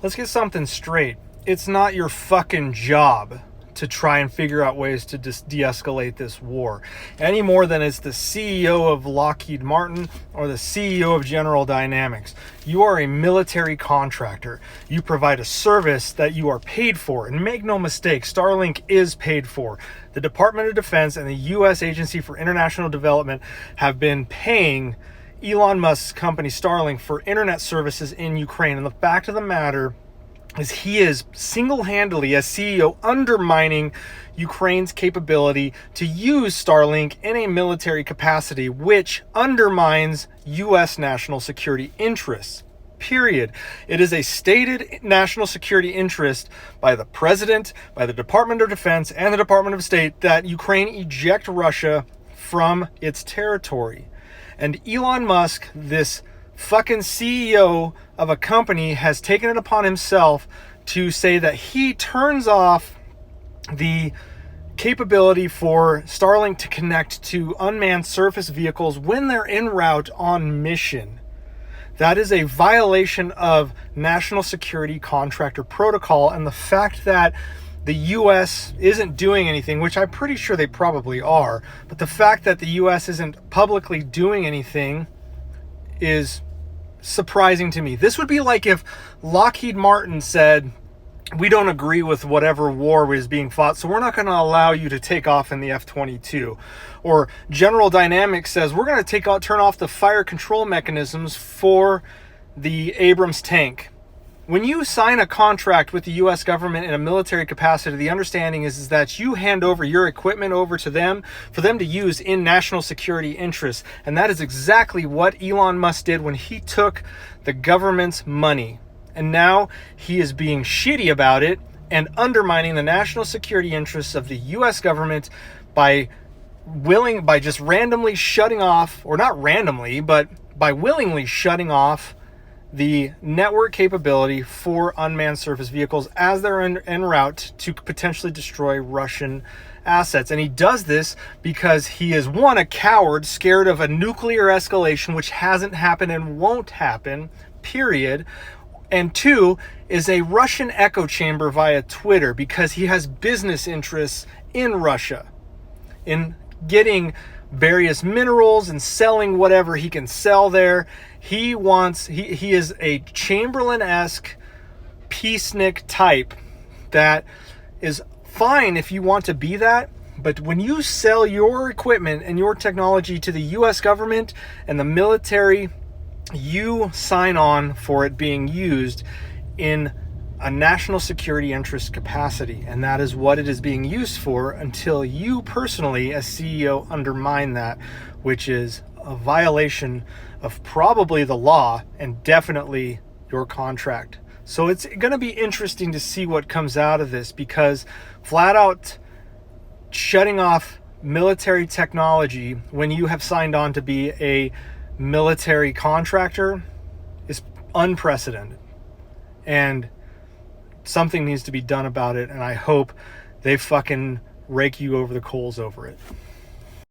let's get something straight. It's not your fucking job to try and figure out ways to de-escalate this war any more than it's the CEO of Lockheed Martin or the CEO of General Dynamics. You are a military contractor. You provide a service that you are paid for, and make no mistake, Starlink is paid for. The Department of Defense and the U.S. Agency for International Development have been paying Elon Musk's company Starlink for internet services in Ukraine. And the fact of the matter is he is single-handedly, as CEO, undermining Ukraine's capability to use Starlink in a military capacity, which undermines U.S. national security interests. Period. It is a stated national security interest by the President, by the Department of Defense, and the Department of State that Ukraine eject Russia from its territory. And Elon Musk, this fucking CEO of a company, has taken it upon himself to say that he turns off the capability for Starlink to connect to unmanned surface vehicles when they're en route on mission. That is a violation of national security contractor protocol, and the fact that the U.S. isn't doing anything, which I'm pretty sure they probably are, but the fact that the U.S. isn't publicly doing anything is surprising to me. This would be like if Lockheed Martin said, we don't agree with whatever war is being fought, so we're not going to allow you to take off in the F-22. Or General Dynamics says, we're going to turn off the fire control mechanisms for the Abrams tank. When you sign a contract with the U.S. government in a military capacity, the understanding is that you hand over your equipment over to them for them to use in national security interests. And that is exactly what Elon Musk did when he took the government's money. And now he is being shitty about it and undermining the national security interests of the U.S. government by just randomly shutting off, or not randomly, but by willingly shutting off the network capability for unmanned surface vehicles as they're en route to potentially destroy Russian assets. And he does this because he is, one, a coward, scared of a nuclear escalation, which hasn't happened and won't happen, period. And two, is a Russian echo chamber via Twitter because he has business interests in Russia, in getting various minerals and selling whatever he can sell there. He is a Chamberlain-esque peacenik type that is fine if you want to be that, but when you sell your equipment and your technology to the US government and the military, you sign on for it being used in a national security interest capacity, and that is what it is being used for until you personally, as CEO, undermine that, which is a violation of probably the law and definitely your contract. So it's going to be interesting to see what comes out of this, because flat out shutting off military technology when you have signed on to be a military contractor is unprecedented, and something needs to be done about it, and I hope they fucking rake you over the coals over it.